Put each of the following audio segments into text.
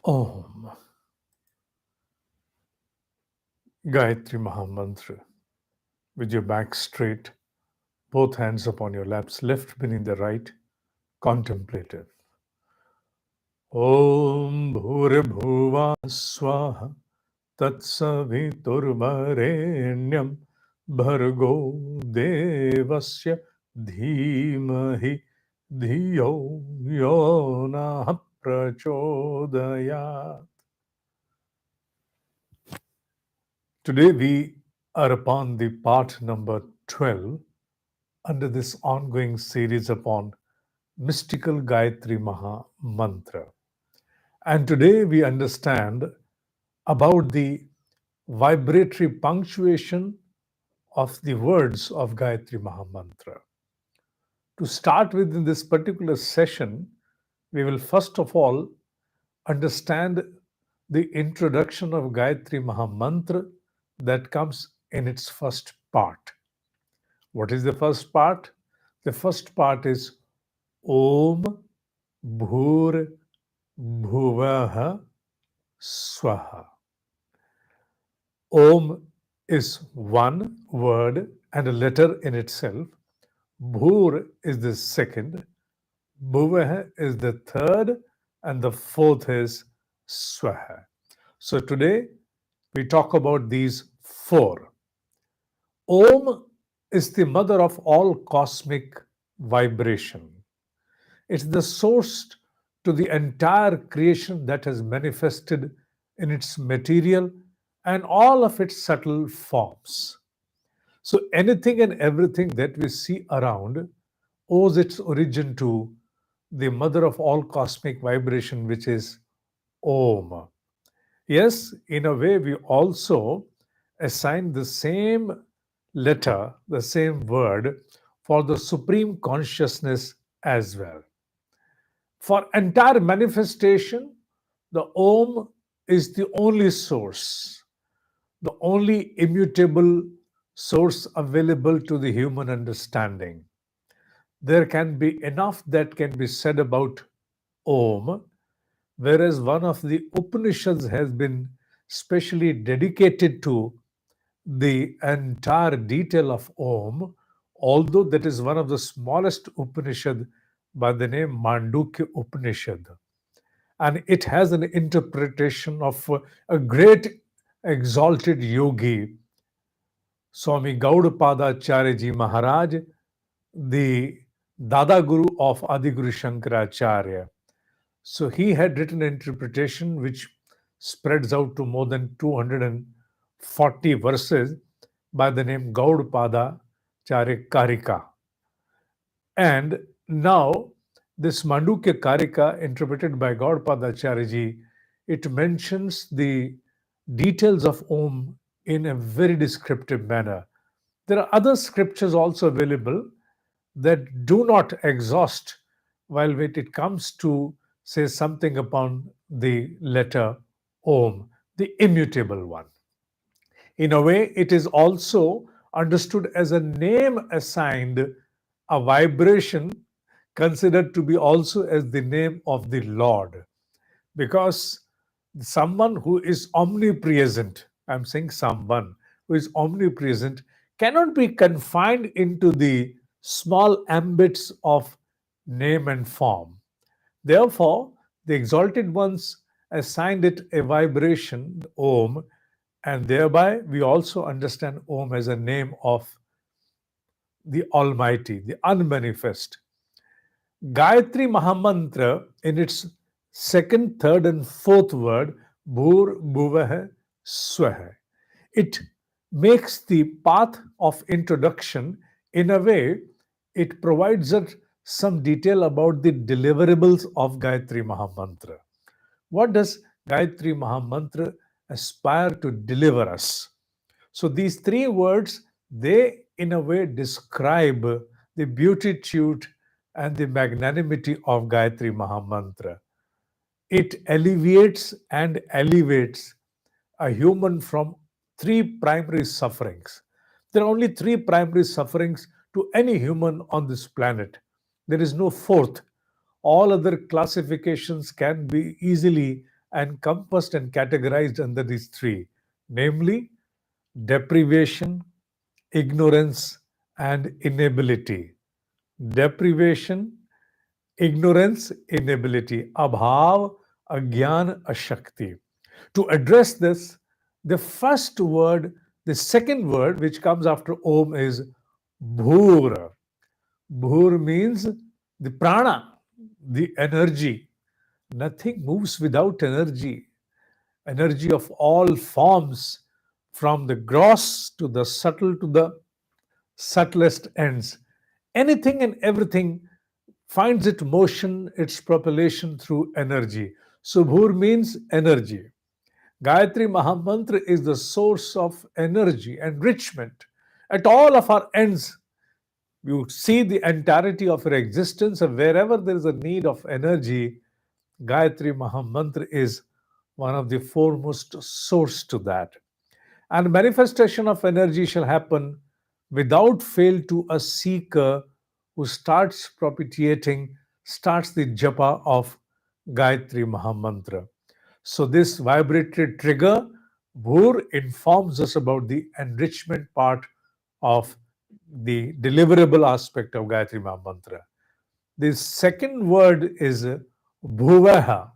Om. Gayatri Mahamantra. With your back straight, both hands upon your laps, left beneath the right, contemplative. Om Bhuribhuva Swaha Tatsaviturvarenyam Bhargo Devasya Dhimahi Dhiyo Yona Prachodayat. Today we are upon the part number 12 under this ongoing series upon mystical Gayatri Maha Mantra. And today we understand about the vibratory punctuation of the words of Gayatri Maha Mantra. To start with, in this particular session, we will first of all understand the introduction of Gayatri Maha Mantra that comes in its first part. What is the first part? The first part is Om Bhur Bhuvaha Swaha. Om is one word and a letter in itself. Bhur is the second. Bhuvaha is the third. And the fourth is Swaha. So today we talk about these four. Om is the mother of all cosmic vibration. It's the source to the entire creation that has manifested in its material and all of its subtle forms. So anything and everything that we see around owes its origin to the mother of all cosmic vibration, which is Om. Yes, in a way, we also assign the same letter, the same word for the supreme consciousness as well. For entire manifestation, the Om is the only source, the only immutable source available to the human understanding. There can be enough that can be said about Om, whereas one of the Upanishads has been specially dedicated to the entire detail of Om, although that is one of the smallest Upanishad by the name Mandukya Upanishad. And it has an interpretation of a great exalted yogi, Swami Gaudapadacharya Maharaj, the Dada Guru of Adiguru Shankaracharya. So he had written an interpretation which spreads out to more than 240 verses by the name Gaudapada Charya Karika. And now this Mandukya Karika, interpreted by Gaudapada Acharyaji, it mentions the details of Om in a very descriptive manner. There are other scriptures also available that do not exhaust while it comes to say something upon the letter Om, the immutable one. In a way, it is also understood as a name assigned, a vibration considered to be also as the name of the Lord. Because someone who is omnipresent, I'm saying someone who is omnipresent, cannot be confined into the small ambits of name and form. Therefore, the exalted ones assigned it a vibration, Om, and thereby we also understand Om as a name of the Almighty, the unmanifest. Gayatri Mahamantra, in its second, third, and fourth word, Bhur Bhuvah Swah, it makes the path of introduction. In a way, it provides us some detail about the deliverables of Gayatri Mahamantra. What does Gayatri Mahamantra aspire to deliver us? So these three words, they in a way describe the beatitude and the magnanimity of Gayatri Mahamantra. It alleviates and elevates a human from three primary sufferings. There are only three primary sufferings to any human on this planet. There is no fourth. All other classifications can be easily encompassed and categorized under these three, namely deprivation, ignorance, and inability. Deprivation, ignorance, inability, abhav, agyan, ashakti. To address this, the first word, the second word which comes after Om is Bhur. Bhur means the prana, the energy. Nothing moves without energy. Energy of all forms, from the gross to the subtle to the subtlest ends. Anything and everything finds its motion, its propulsion through energy. Subhur means energy. Gayatri Mahamantra is the source of energy, enrichment at all of our ends. You see the entirety of your existence, and wherever there is a need of energy, Gayatri Mahamantra is one of the foremost source to that. And manifestation of energy shall happen without fail to a seeker who starts propitiating, starts the japa of Gayatri Mahamantra. So, this vibratory trigger, Bhur, informs us about the enrichment part of the deliverable aspect of Gayatri Mahamantra. The second word is Bhuvaha.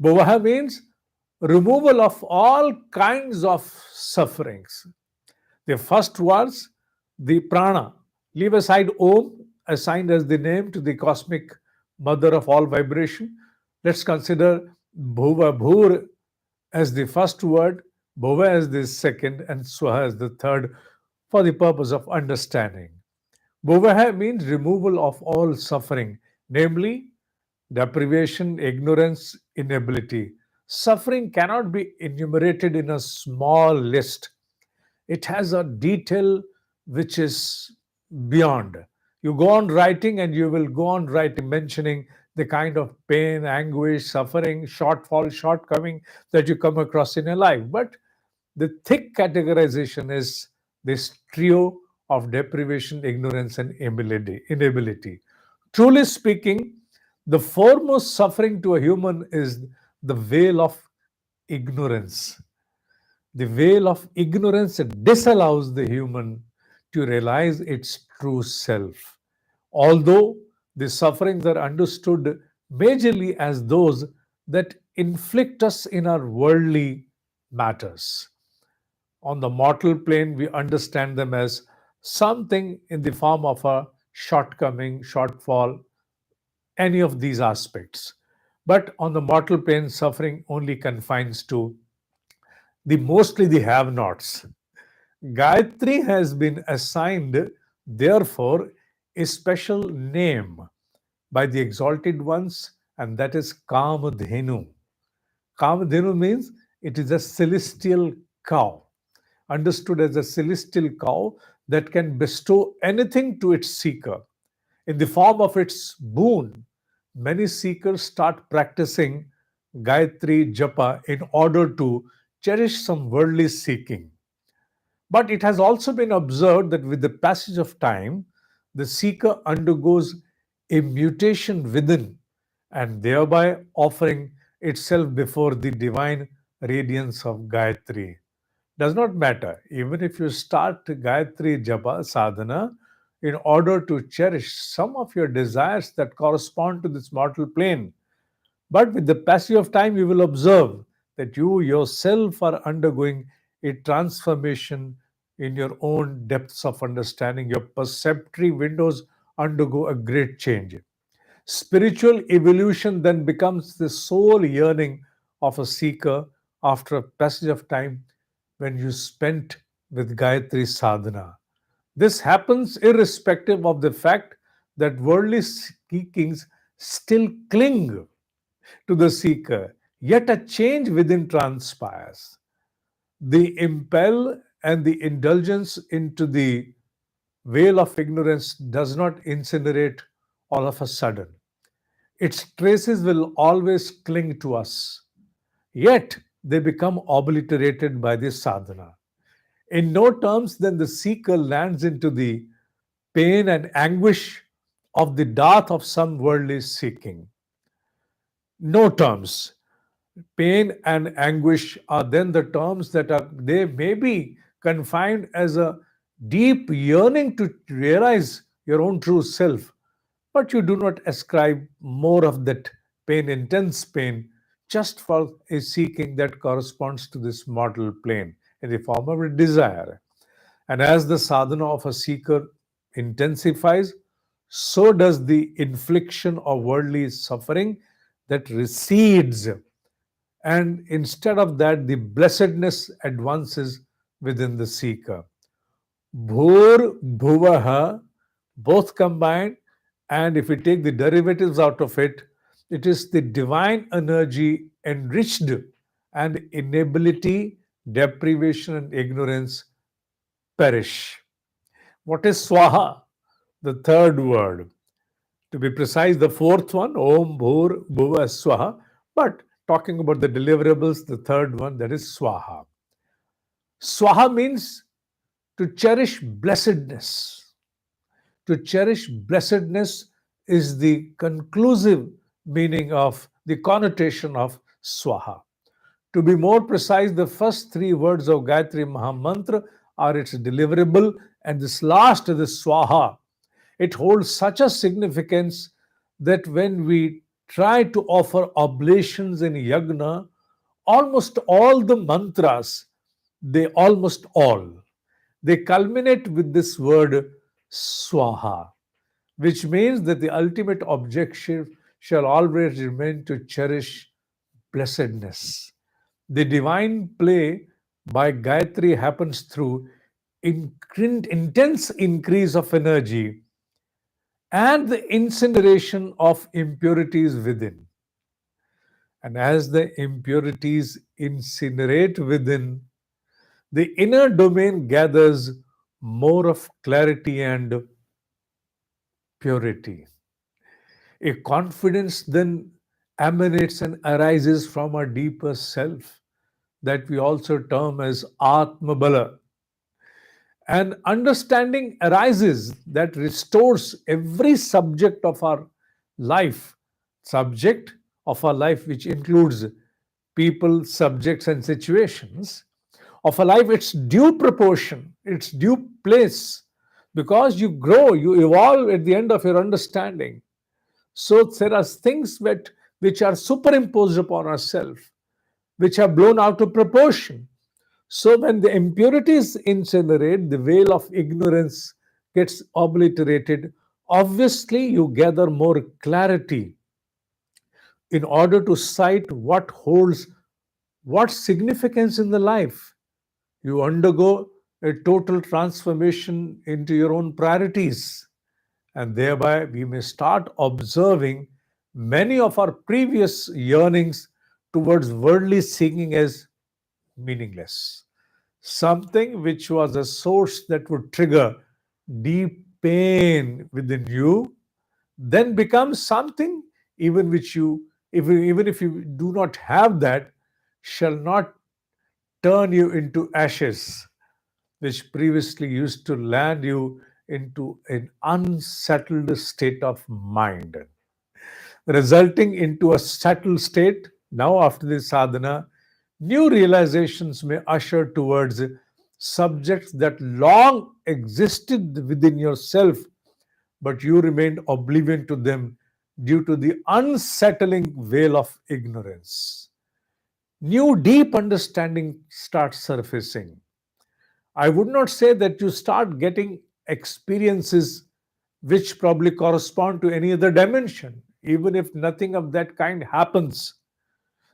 Bhuvaha means removal of all kinds of sufferings. The first was the prana. Leave aside Om, assigned as the name to the cosmic mother of all vibration. Let's consider Bhuva Bhur as the first word, Bhuva as the second, and Swaha as the third for the purpose of understanding. Bhuvaha means removal of all suffering, namely deprivation, ignorance, inability. Suffering cannot be enumerated in a small list. It has a detail which is beyond. You go on writing and you will go on writing, mentioning the kind of pain, anguish, suffering, shortfall, shortcoming that you come across in your life. But the thick categorization is this trio of deprivation, ignorance, and inability. Truly speaking, the foremost suffering to a human is the veil of ignorance. The veil of ignorance disallows the human to realize its true self. Although the sufferings are understood majorly as those that inflict us in our worldly matters. On the mortal plane, we understand them as something in the form of a shortcoming, shortfall, any of these aspects. But on the mortal plane, suffering only confines to the mostly the have nots. Gayatri has been assigned, therefore, a special name by the exalted ones, and that is Kamadhenu. Kamadhenu means it is a celestial cow, understood as a celestial cow that can bestow anything to its seeker in the form of its boon. Many seekers start practicing Gayatri Japa in order to cherish some worldly seeking. But it has also been observed that with the passage of time, the seeker undergoes a mutation within and thereby offering itself before the divine radiance of Gayatri. Does not matter, even if you start Gayatri Japa sadhana in order to cherish some of your desires that correspond to this mortal plane. But with the passage of time, you will observe that you yourself are undergoing a transformation in your own depths of understanding. Your perceptory windows undergo a great change. Spiritual evolution then becomes the sole yearning of a seeker after a passage of time when you spent with Gayatri sadhana. This happens irrespective of the fact that worldly seekings still cling to the seeker, yet a change within transpires. The impel and the indulgence into the veil of ignorance does not incinerate all of a sudden. Its traces will always cling to us, yet they become obliterated by the sadhana. In no terms, then the seeker lands into the pain and anguish of the death of some worldly seeking. No terms. Pain and anguish are then the terms that are, they may be confined as a deep yearning to realize your own true self, but you do not ascribe more of that pain, intense pain, just for a seeking that corresponds to this mortal plane in the form of a desire. And as the sadhana of a seeker intensifies, so does the infliction of worldly suffering that recedes. And instead of that, the blessedness advances within the seeker. Bhur, bhuvaha, both combined, and if we take the derivatives out of it, it is the divine energy enriched, and inability, deprivation, and ignorance perish. What is swaha? The third word. To be precise, the fourth one, Om Bhur Bhuva Swaha. But talking about the deliverables, the third one, that is Swaha. Swaha means to cherish blessedness. To cherish blessedness is the conclusive meaning of the connotation of Swaha. To be more precise, the first three words of Gayatri Mahamantra are its deliverable, and this last, the Swaha, it holds such a significance that when we try to offer oblations in yagna, almost all the mantras, they almost all, they culminate with this word swaha, which means that the ultimate objective shall always remain to cherish blessedness. The divine play by Gayatri happens through intense increase of energy and the incineration of impurities within. And as the impurities incinerate within, the inner domain gathers more of clarity and purity. A confidence then emanates and arises from our deeper self that we also term as Atmabala. And understanding arises that restores every subject of our life, which includes people, subjects, and situations of a life, its due proportion, its due place, because you grow, you evolve at the end of your understanding. So there are things which are superimposed upon ourselves, which are blown out of proportion. So when the impurities incinerate, the veil of ignorance gets obliterated. Obviously, you gather more clarity in order to cite what holds what significance in the life. You undergo a total transformation into your own priorities, and thereby we may start observing many of our previous yearnings towards worldly seeking as meaningless. Something which was a source that would trigger deep pain within you then becomes something even which you even if you do not have that shall not turn you into ashes, which previously used to land you into an unsettled state of mind, resulting into a settled state. Now, after this sadhana, new realizations may usher towards subjects that long existed within yourself, but you remained oblivion to them due to the unsettling veil of ignorance. New deep understanding starts surfacing. I would not say that you start getting experiences which probably correspond to any other dimension, even if nothing of that kind happens.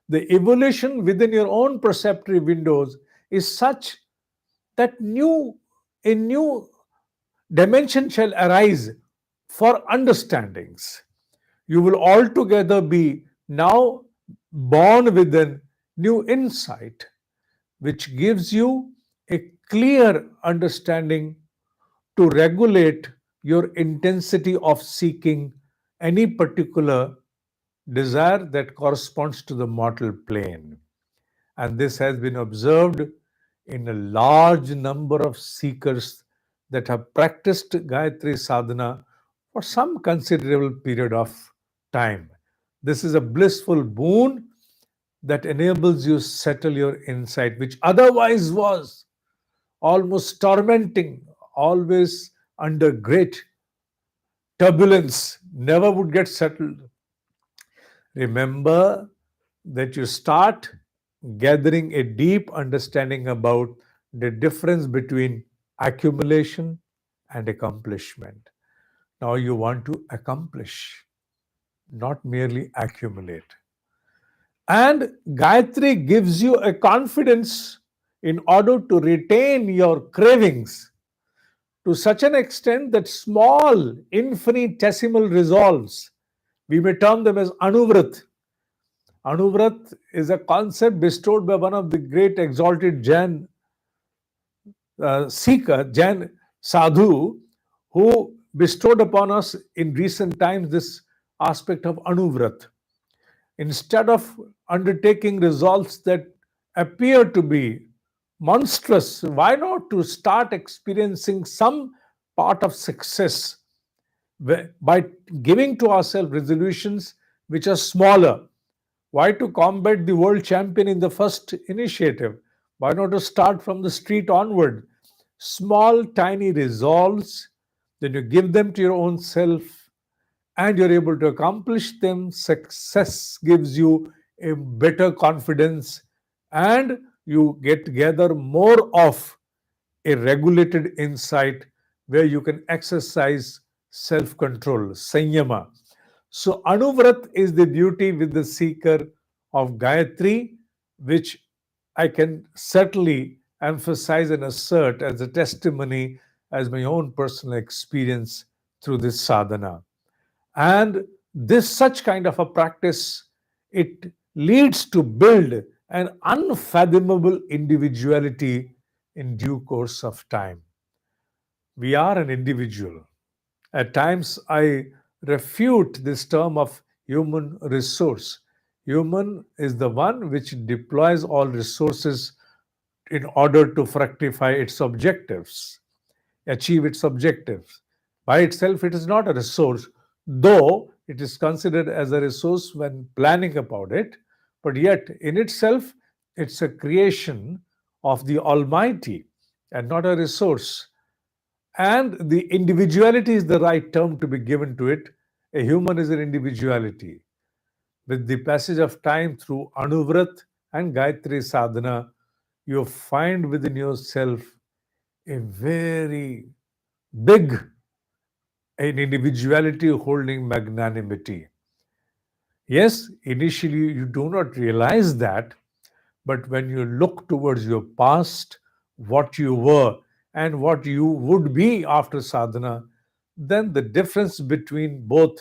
The evolution within your own perceptory windows is such that a new dimension shall arise for understandings. You will altogether be now born with a new insight, which gives you a clear understanding to regulate your intensity of seeking any particular desire that corresponds to the mortal plane. And this has been observed in a large number of seekers that have practiced Gayatri sadhana for some considerable period of time. This is a blissful boon that enables you settle your insight, which otherwise was almost tormenting, always under great turbulence, never would get settled. Remember that you start gathering a deep understanding about the difference between accumulation and accomplishment. Now you want to accomplish, not merely accumulate. And Gayatri gives you a confidence in order to retain your cravings to such an extent that small, infinitesimal resolves, we may term them as anuvrat. Anuvrat is a concept bestowed by one of the great exalted Jain seeker, Jain sadhu, who bestowed upon us in recent times this aspect of anuvrat. Instead of undertaking resolves that appear to be monstrous, why not to start experiencing some part of success by giving to ourselves resolutions which are smaller? Why to combat the world champion in the first initiative? Why not to start from the street onward? Small, tiny resolves, then you give them to your own self and you're able to accomplish them. Success gives you a better confidence and you get together more of a regulated insight where you can exercise self control, sanyama. So, Anuvrat is the beauty with the seeker of Gayatri, which I can certainly emphasize and assert as a testimony as my own personal experience through this sadhana. And this such kind of a practice, it leads to build an unfathomable individuality in due course of time. We are an individual. At times, I refute this term of human resource. Human is the one which deploys all resources in order to fructify its objectives, achieve its objectives. By itself, it is not a resource, though it is considered as a resource when planning about it, but yet in itself, it's a creation of the Almighty and not a resource. And the individuality is the right term to be given to it. A human is an individuality. With the passage of time through Anuvrat and Gayatri Sadhana, you find within yourself a very big an individuality holding magnanimity. Yes, initially you do not realize that, but when you look towards your past, what you were, and what you would be after sadhana, then the difference between both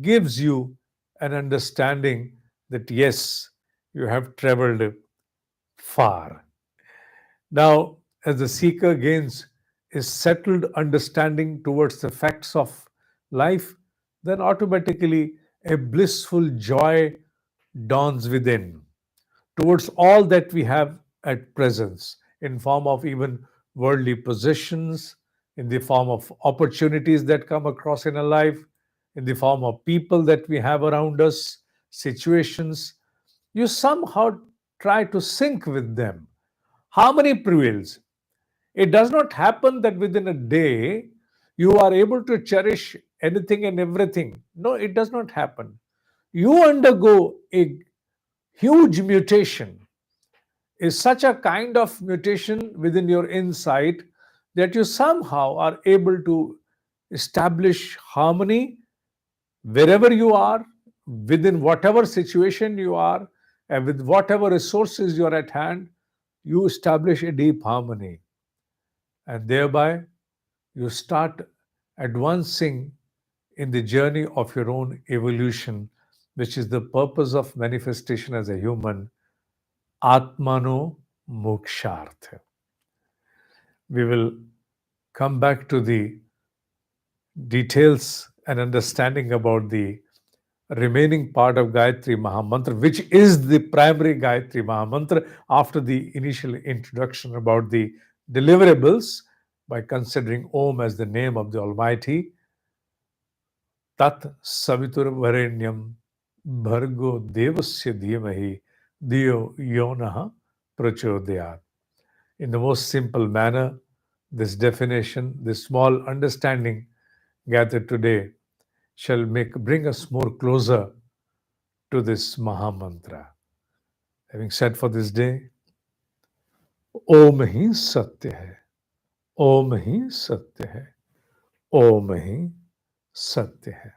gives you an understanding that yes, you have traveled far. Now, as the seeker gains a settled understanding towards the facts of life, then automatically a blissful joy dawns within towards all that we have at presence in form of even worldly possessions, in the form of opportunities that come across in a life, in the form of people that we have around us, situations. You somehow try to sync with them. Harmony prevails. It does not happen that within a day you are able to cherish anything and everything. No, it does not happen. You undergo a huge mutation, is such a kind of mutation within your insight that you somehow are able to establish harmony wherever you are, within whatever situation you are, and with whatever resources you are at hand, you establish a deep harmony. And thereby, you start advancing in the journey of your own evolution, which is the purpose of manifestation as a human, Atmano Moksharth. We will come back to the details and understanding about the remaining part of Gayatri Mahamantra, which is the primary Gayatri Mahamantra after the initial introduction about the deliverables by considering Om as the name of the Almighty. Tat Savitur Varenyam Bhargo Devasya Dhimahi Dio Yonaha Prachodayat. In the most simple manner, this definition, this small understanding gathered today shall bring us more closer to this Mahamantra. Having said for this day, ओम ही सत्य है, ओम ही सत्य है, ओम ही सत्य है.